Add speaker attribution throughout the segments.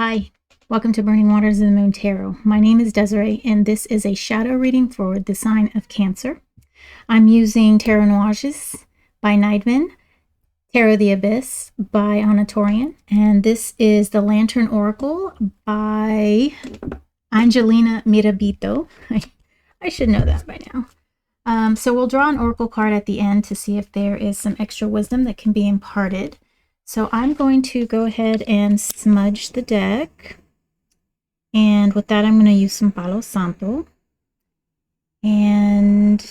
Speaker 1: Hi, welcome to Burning Waters of the Moon Tarot. My name is Desiree, and this is a shadow reading for the sign of Cancer. I'm using Tarot Noises by Neidman, Tarot of the Abyss by Anatorian, and this is the Lantern Oracle by Angelina Mirabito. I should know that by now. So we'll draw an oracle card at the end to see if there is some extra wisdom that can be imparted. So I'm going to go ahead and smudge the deck. And with that, I'm going to use some Palo Santo. And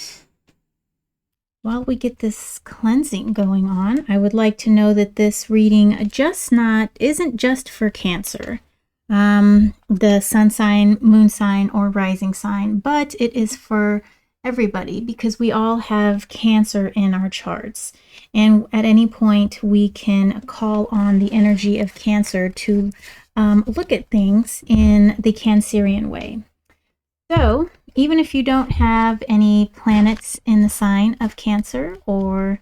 Speaker 1: while we get this cleansing going on, I would like to know that this reading isn't just for Cancer, the sun sign, moon sign, or rising sign, but it is for everybody because we all have Cancer in our charts. And at any point, we can call on the energy of Cancer to look at things in the Cancerian way. So, even if you don't have any planets in the sign of Cancer, or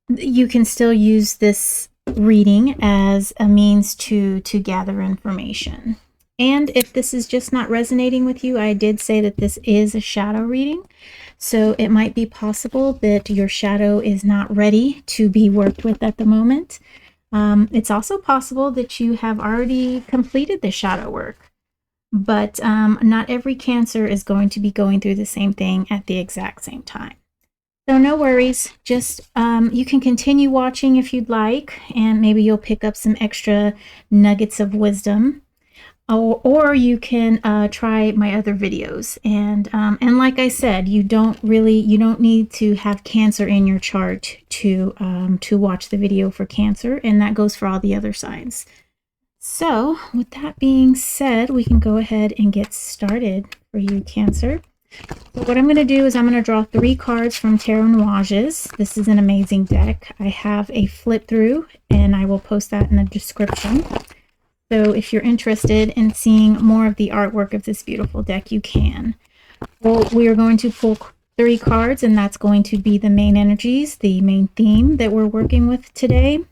Speaker 1: you can still use this reading as a means to gather information. And if this is just not resonating with you, I did say that this is a shadow reading. So it might be possible that your shadow is not ready to be worked with at the moment. It's also possible that you have already completed the shadow work. But not every Cancer is going to be going through the same thing at the exact same time. So no worries, just you can continue watching if you'd like, and maybe you'll pick up some extra nuggets of wisdom. Or you can try my other videos, and like I said, you don't need to have Cancer in your chart to watch the video for Cancer, and that goes for all the other signs. So with that being said, we can go ahead and get started for you, Cancer. So what I'm going to do is I'm going to draw 3 cards from Tarot Noises. This is an amazing deck. I have a flip through, and I will post that in the description. So if you're interested in seeing more of the artwork of this beautiful deck, you can. Well, we are going to pull 3 cards, and that's going to be the main energies, the main theme that we're working with today.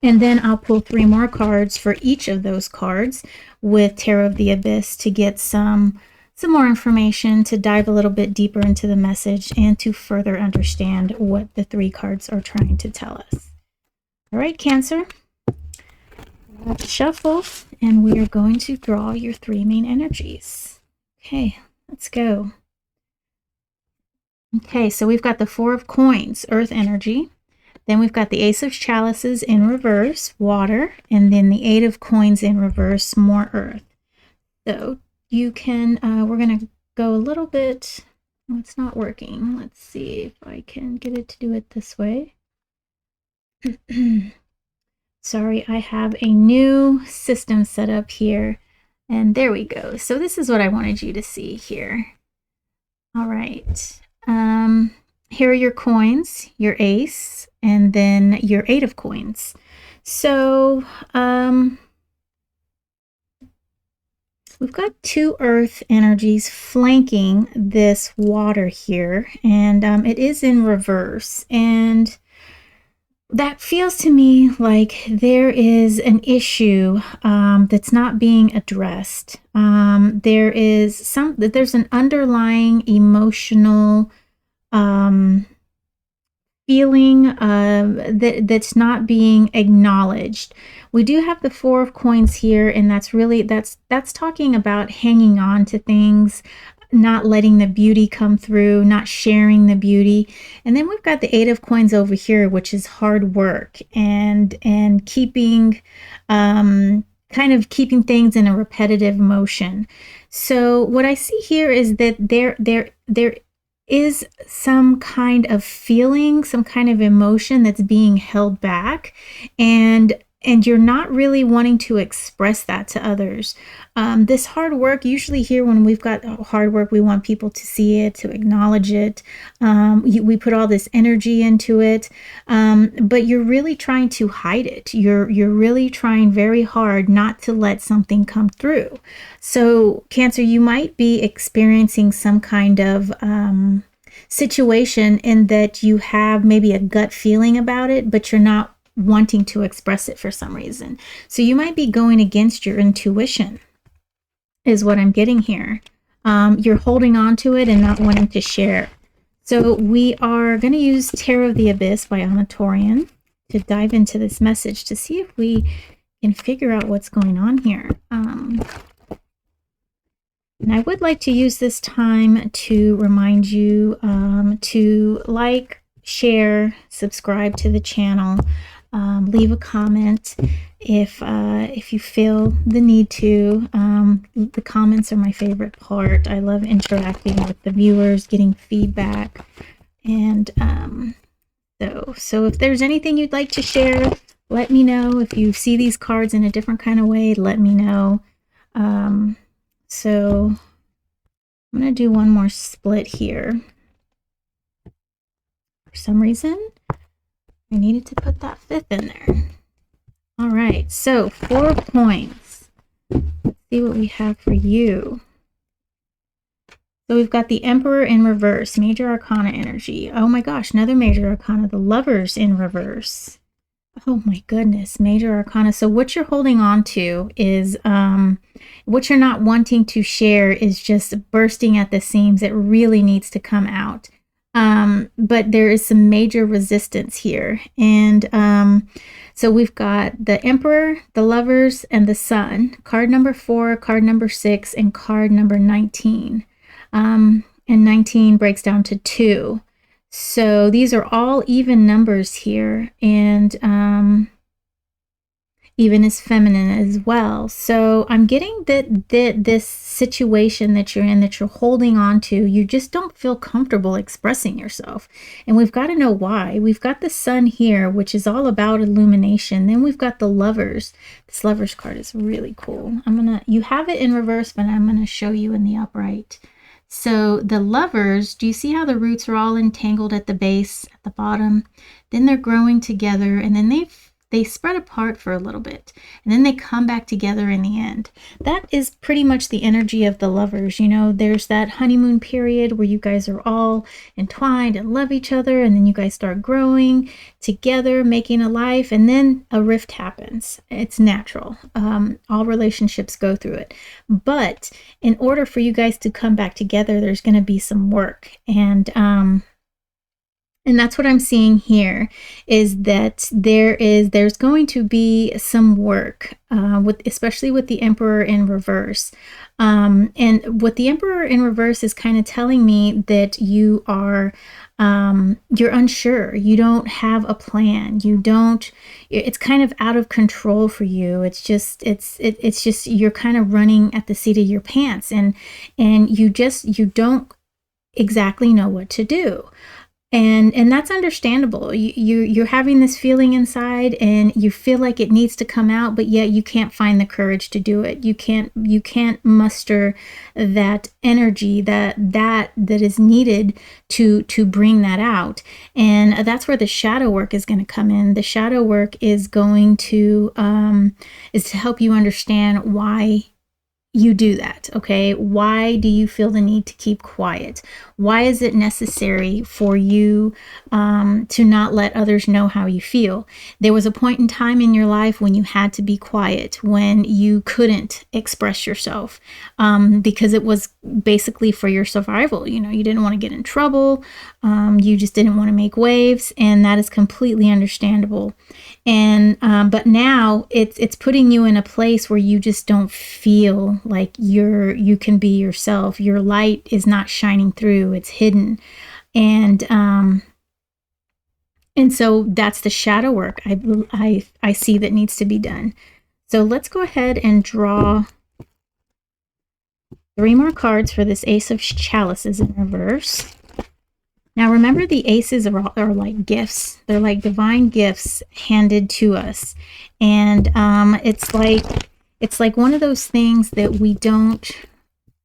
Speaker 1: And then I'll pull 3 more cards for each of those cards with Tarot of the Abyss to get some more information, to dive a little bit deeper into the message, and to further understand what the 3 cards are trying to tell us. All right, Cancer. Let's shuffle, and we are going to draw your 3 main energies. Okay, let's go. Okay, so we've got the 4 of Coins, Earth energy. Then we've got the Ace of Chalices in reverse, water. And then the 8 of Coins in reverse, more earth. So you can, we're going to go a little bit, well, it's not working. Let's see if I can get it to do it this way. Sorry, I have a new system set up here, and there we go. So this is what I wanted you to see here. All right. Here are your coins, your ace, and then your 8 of coins. So we've got 2 earth energies flanking this water here, and it is in reverse. And that feels to me like there is an issue that's not being addressed. There's an underlying emotional feeling that's not being acknowledged. We do have the 4 of Coins here, and that's talking about hanging on to things, not letting the beauty come through, not sharing the beauty. And then we've got the 8 of Coins over here, which is hard work and keeping kind of keeping things in a repetitive motion. So what I see here is that there is some kind of feeling, some kind of emotion that's being held back, and you're not really wanting to express that to others. This hard work, usually here when we've got hard work, we want people to see it, to acknowledge it. We put all this energy into it, but you're really trying to hide it. You're really trying very hard not to let something come through. So Cancer, you might be experiencing some kind of situation in that you have maybe a gut feeling about it, but you're not wanting to express it for some reason. So you might be going against your intuition, is what I'm getting here. You're holding on to it and not wanting to share. So we are going to use Tarot of the Abyss by Anatorian to dive into this message to see if we can figure out what's going on here. And I would like to use this time to remind you to like, share, subscribe to the channel, leave a comment if you feel the need to. The comments are my favorite part. I love interacting with the viewers, getting feedback, and so if there's anything you'd like to share, let me know. If you see these cards in a different kind of way, let me know. So I'm going to do one more split here. For some reason, I needed to put that 5th in there. All right, so 4 points. Let's see what we have for you. So we've got the Emperor in reverse, Major Arcana energy. Oh my gosh, another Major Arcana, the Lovers in reverse. Oh my goodness, Major Arcana. So what you're holding on to is, what you're not wanting to share is just bursting at the seams. It really needs to come out. But there is some major resistance here. And so we've got the Emperor, the Lovers, and the Sun. Card number 4, card number 6, and card number 19. And 19 breaks down to 2. So these are all even numbers here, and even as feminine as well. So I'm getting that this situation that you're in, that you're holding on to, you just don't feel comfortable expressing yourself. And we've got to know why. We've got the Sun here, which is all about illumination. Then we've got the Lovers. This Lovers card is really cool. You have it in reverse, but I'm gonna show you in the upright. So the Lovers, do you see how the roots are all entangled at the base, at the bottom? Then they're growing together, and then they spread apart for a little bit, and then they come back together in the end. That is pretty much the energy of the Lovers. You know, there's that honeymoon period where you guys are all entwined and love each other, and then you guys start growing together, making a life, and then a rift happens. It's natural. All relationships go through it. But in order for you guys to come back together, there's going to be some work. And that's what I'm seeing here, is that there's going to be some work, especially with the Emperor in reverse. And what the Emperor in reverse is kind of telling me that you are, you're unsure. You don't have a plan. It's kind of out of control for you. It's just you're kind of running at the seat of your pants, and you don't exactly know what to do. And that's understandable. You're having this feeling inside, and you feel like it needs to come out, but yet you can't find the courage to do it. You can't muster that energy that is needed to bring that out. And that's where the shadow work is going to come in. The shadow work is going to help you understand why you do that. Okay, why do you feel the need to keep quiet? Why is it necessary for you to not let others know how you feel? There was a point in time in your life when you had to be quiet, when you couldn't express yourself, because it was basically for your survival. You know, you didn't want to get in trouble. You just didn't want to make waves, and that is completely understandable. And but now it's putting you in a place where you just don't feel like you can be yourself. Your light is not shining through. It's hidden. And so that's the shadow work I see that needs to be done. So let's go ahead and draw 3 more cards for this Ace of Chalices in reverse. Now remember, the aces are like gifts. They're like divine gifts handed to us. And it's like one of those things that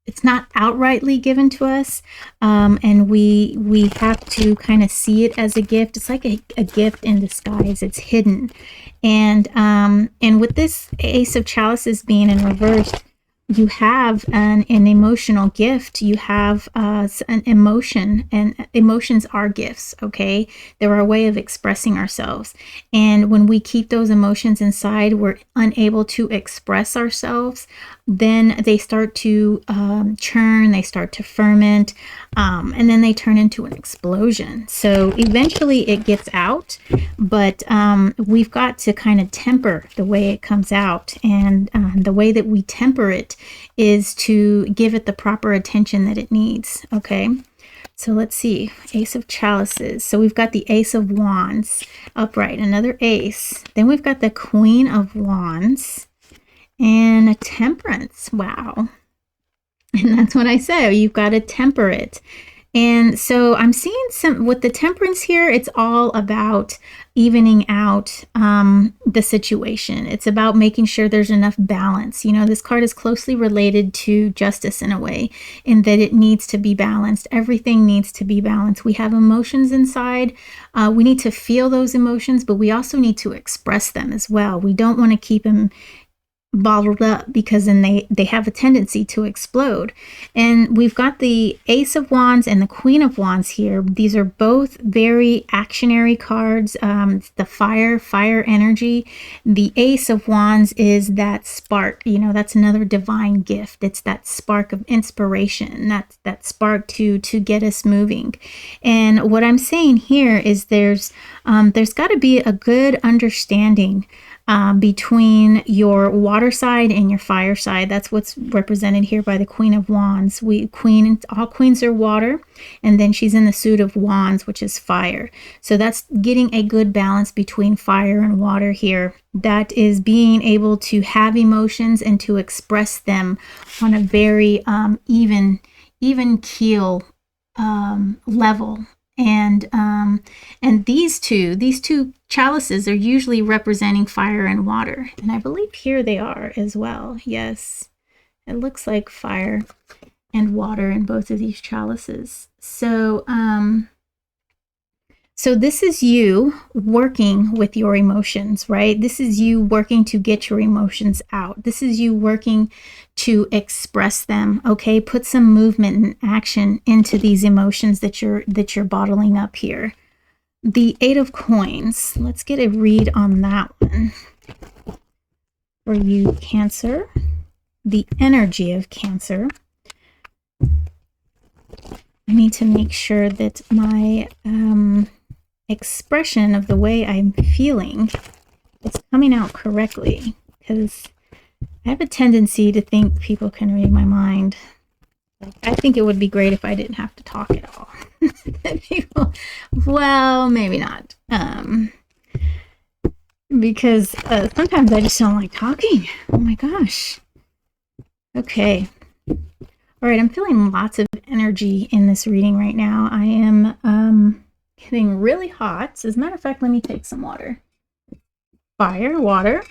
Speaker 1: it's not outrightly given to us, and we have to kind of see it as a gift. It's like a gift in disguise. It's hidden. And with this Ace of Chalices being in reverse, you have an emotional gift. You have an emotion, and emotions are gifts, okay? They're our way of expressing ourselves. And when we keep those emotions inside, we're unable to express ourselves. Then they start to churn, they start to ferment, and then they turn into an explosion. So eventually it gets out, but we've got to kind of temper the way it comes out. And the way that we temper it is to give it the proper attention that it needs, okay? So let's see, Ace of Chalices. So we've got the Ace of Wands upright, another ace. Then we've got the Queen of Wands and a Temperance. Wow. And that's what I say, you've got to temper it. And so I'm seeing some, with the Temperance here, it's all about evening out the situation. It's about making sure there's enough balance. You know, this card is closely related to justice in a way, in that it needs to be balanced. Everything needs to be balanced. We have emotions inside. We need to feel those emotions, but we also need to express them as well. We don't want to keep them bottled up, because then they have a tendency to explode. And we've got the Ace of Wands and the Queen of Wands here. These are both very actionary cards. The fire energy. The Ace of Wands is that spark, you know, that's another divine gift. It's that spark of inspiration, that spark to get us moving. And what I'm saying here is there's got to be a good understanding between your water side and your fire side. That's what's represented here by the Queen of Wands. All queens are water, and then she's in the suit of wands, which is fire. So that's getting a good balance between fire and water here. That is being able to have emotions and to express them on a very even keel level. And these two chalices are usually representing fire and water, and I believe here they are as well. Yes, it looks like fire and water in both of these chalices. So so this is you working with your emotions, right? This is you working to get your emotions out. This is you working to express them, okay? Put some movement and action into these emotions that you're bottling up here. The Eight of Coins. Let's get a read on that one. For you, Cancer. The energy of Cancer. I need to make sure that my expression of the way I'm feeling is coming out correctly, because I have a tendency to think people can read my mind. I think it would be great if I didn't have to talk at all. People, well, maybe not. Because sometimes I just don't like talking. Oh my gosh. Okay. All right, I'm feeling lots of energy in this reading right now. I am getting really hot. As a matter of fact, let me take some water. Fire, water.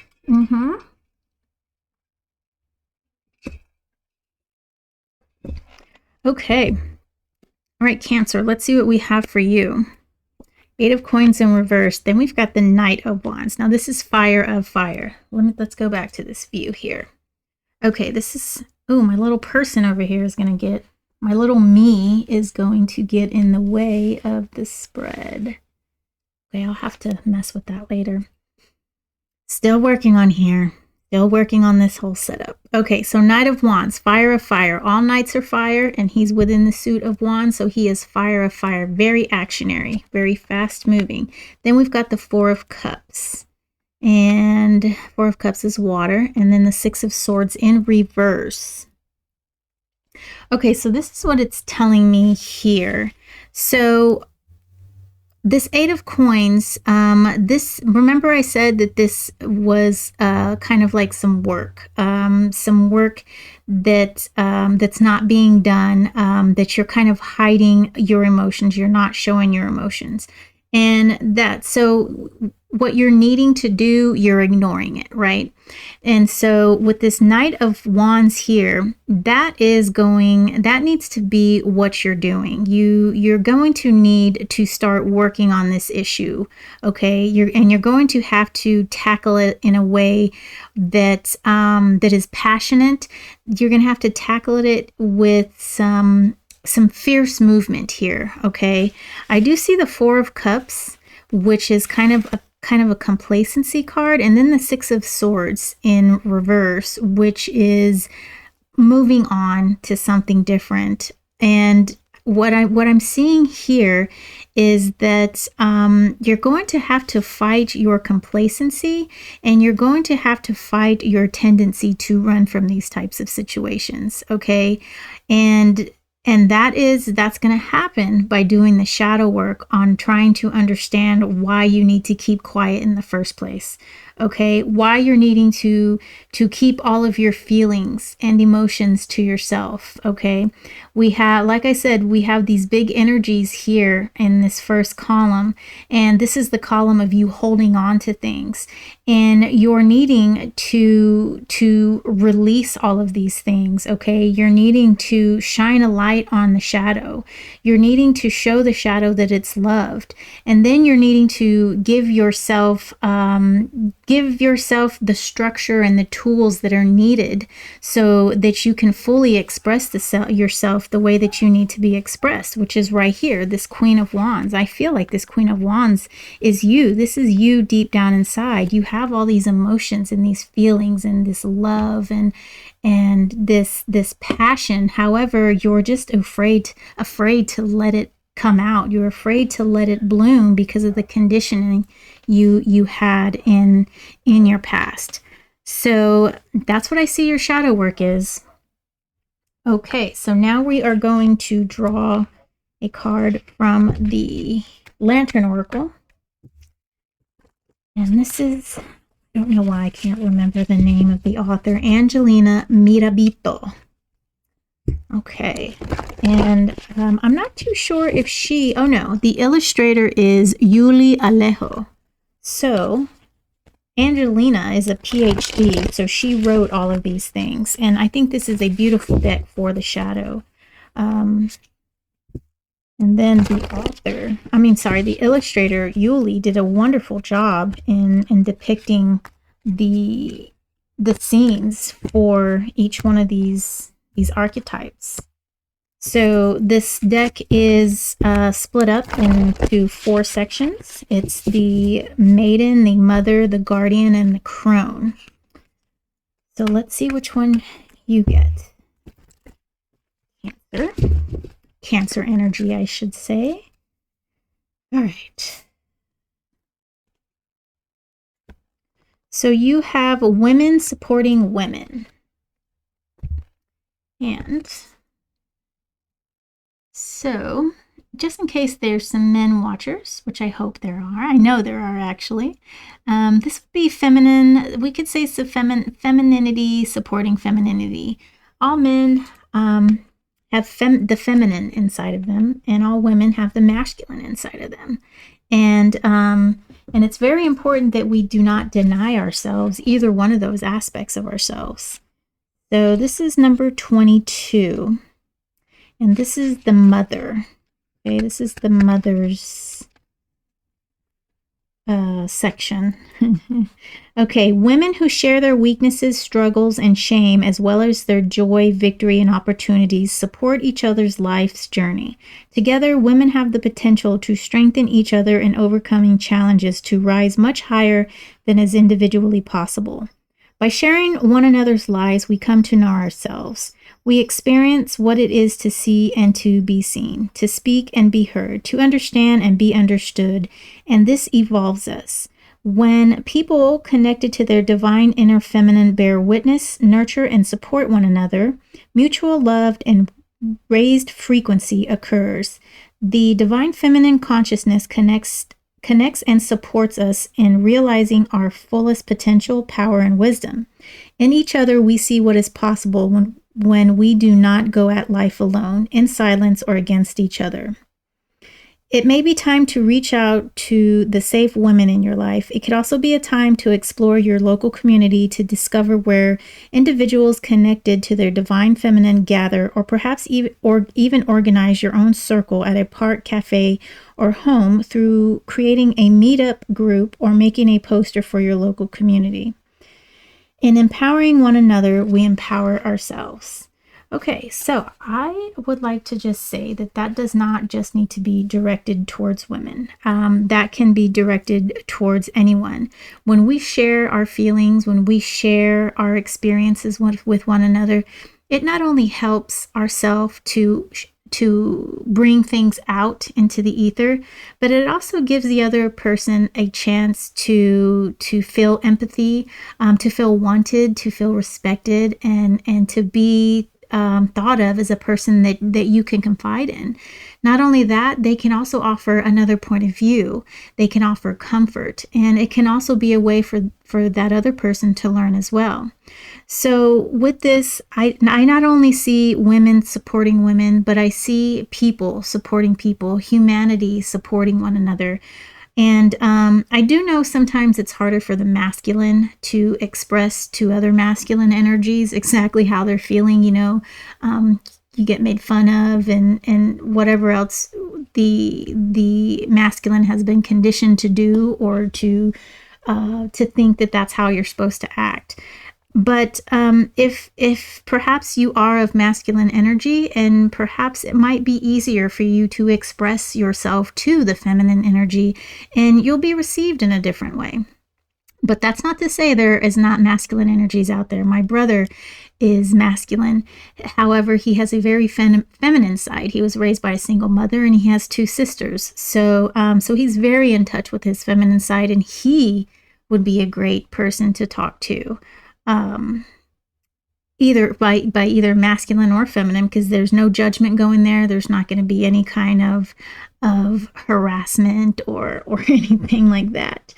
Speaker 1: Okay. All right, Cancer, let's see what we have for you. Eight of Coins in reverse. Then we've got the Knight of Wands. Now this is fire of fire. Let's go back to this view here. Okay, this is, oh, my little person over here is going to get, my little me is going to get in the way of the spread. Okay, I'll have to mess with that later. Still working on here. Still working on this whole setup. Okay, so Knight of Wands, fire of fire. All knights are fire, and he's within the suit of wands, so he is fire of fire. Very actionary, very fast moving. Then we've got the Four of Cups. And Four of Cups is water. And then the Six of Swords in reverse. Okay, so this is what it's telling me here. So this Eight of Coins, remember I said that this was kind of like some work that that's not being done, that you're kind of hiding your emotions, you're not showing your emotions. And that, so what you're needing to do, you're ignoring it, right? And so with this Knight of Wands here, that needs to be what you're doing. You're going to need to start working on this issue, okay? You're going to have to tackle it in a way that that is passionate. You're going to have to tackle it with some fierce movement here, okay? I do see the Four of Cups, which is kind of a complacency card, and then the Six of Swords in reverse, which is moving on to something different. And what I'm seeing here is that you're going to have to fight your complacency, and you're going to have to fight your tendency to run from these types of situations, okay? And that's going to happen by doing the shadow work on trying to understand why you need to keep quiet in the first place. Okay, why you're needing to keep all of your feelings and emotions to yourself. Okay, we have, like I said, we have these big energies here in this first column, and this is the column of you holding on to things, and you're needing to release all of these things. Okay, you're needing to shine a light on the shadow. You're needing to show the shadow that it's loved, and then you're needing to give yourself the structure and the tools that are needed so that you can fully express yourself the way that you need to be expressed, which is right here, this Queen of Wands. I feel like this Queen of Wands is you. This is you deep down inside. You have all these emotions and these feelings and this love and this passion. However, you're just afraid to let it come out. You're afraid to let it bloom because of the conditioning you had in your past. So that's what I see your shadow work is. Okay, so now we are going to draw a card from the Lantern Oracle. And this is, I don't know why I can't remember the name of the author, Angelina Mirabito. Okay, and I'm not too sure if the illustrator is Yuli Alejo. So Angelina is a PhD, so she wrote all of these things, and I think this is a beautiful deck for the shadow. And then the illustrator Yuli did a wonderful job in depicting the scenes for each one of these archetypes. So this deck is split up into 4 sections. It's the Maiden, the Mother, the Guardian, and the Crone. So let's see which one you get. Cancer energy, I should say. All right. So you have women supporting women. And so, just in case there's some men watchers, which I hope there are, I know there are actually, this would be feminine. We could say femininity supporting femininity. All men have the feminine inside of them, and all women have the masculine inside of them. And it's very important that we do not deny ourselves either one of those aspects of ourselves. So this is number 22. And this is the Mother. Okay, this is the Mother's section. Okay, women who share their weaknesses, struggles, and shame, as well as their joy, victory, and opportunities, support each other's life's journey. Together, women have the potential to strengthen each other in overcoming challenges to rise much higher than is individually possible. By sharing one another's lives, we come to know ourselves. We experience what it is to see and to be seen, to speak and be heard, to understand and be understood, and this evolves us. When people connected to their divine inner feminine bear witness, nurture, and support one another, mutual love and raised frequency occurs. The divine feminine consciousness connects and supports us in realizing our fullest potential, power, and wisdom. In each other, we see what is possible when we do not go at life alone, in silence, or against each other. It may be time to reach out to the safe women in your life. It could also be a time to explore your local community to discover where individuals connected to their divine feminine gather, or perhaps even organize your own circle at a park, cafe, or home through creating a meetup group or making a poster for your local community. In empowering one another, we empower ourselves. Okay, so I would like to just say that that does not just need to be directed towards women. That can be directed towards anyone. When we share our feelings, when we share our experiences with one another, it not only helps ourselves to bring things out into the ether, but it also gives the other person a chance to feel empathy, to feel wanted, to feel respected, and to be thought of as a person that you can confide in. Not only that, they can also offer another point of view. They can offer comfort, and it can also be a way for that other person to learn as well. So with this, I not only see women supporting women, but I see people supporting people, humanity supporting one another. And I do know sometimes it's harder for the masculine to express to other masculine energies exactly how they're feeling, you get made fun of and whatever else the masculine has been conditioned to do, or to think that that's how you're supposed to act. But if perhaps you are of masculine energy, and perhaps it might be easier for you to express yourself to the feminine energy, and you'll be received in a different way. But that's not to say there is not masculine energies out there. My brother is masculine. However, he has a very feminine side. He was raised by a single mother, and he has 2 sisters. So he's very in touch with his feminine side, and he would be a great person to talk to. Either by either masculine or feminine, because there's no judgment going there. There's not going to be any kind of harassment or anything like that.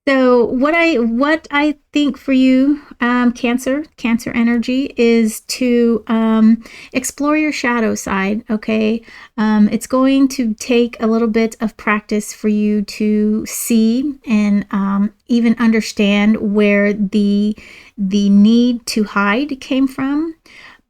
Speaker 1: So what I think for you, Cancer energy, is to explore your shadow side. Okay, it's going to take a little bit of practice for you to see and even understand where the need to hide came from.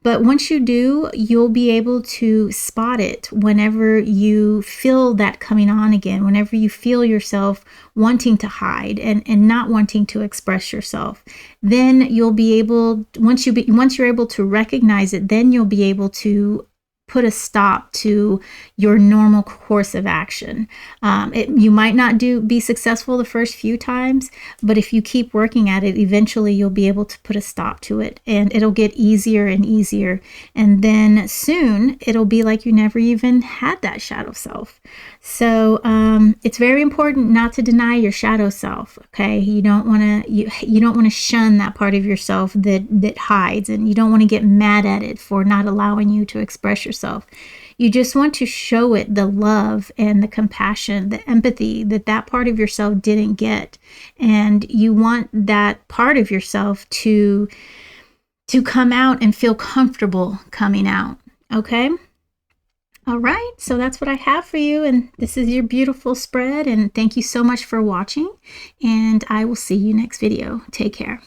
Speaker 1: But once you do, you'll be able to spot it whenever you feel that coming on again, whenever you feel yourself wanting to hide and not wanting to express yourself. Then you'll be able, once you're able to recognize it, then you'll be able to put a stop to your normal course of action. You might not be successful the first few times, but if you keep working at it, eventually you'll be able to put a stop to it, and it'll get easier and easier. And then soon it'll be like you never even had that shadow self. So it's very important not to deny your shadow self. Okay, you don't want to shun that part of yourself that hides, and you don't want to get mad at it for not allowing you to express yourself. You just want to show it the love and the compassion, the empathy that part of yourself didn't get. And you want that part of yourself to come out and feel comfortable coming out. Okay? All right, so that's what I have for you, and this is your beautiful spread, and thank you so much for watching, and I will see you next video. Take care.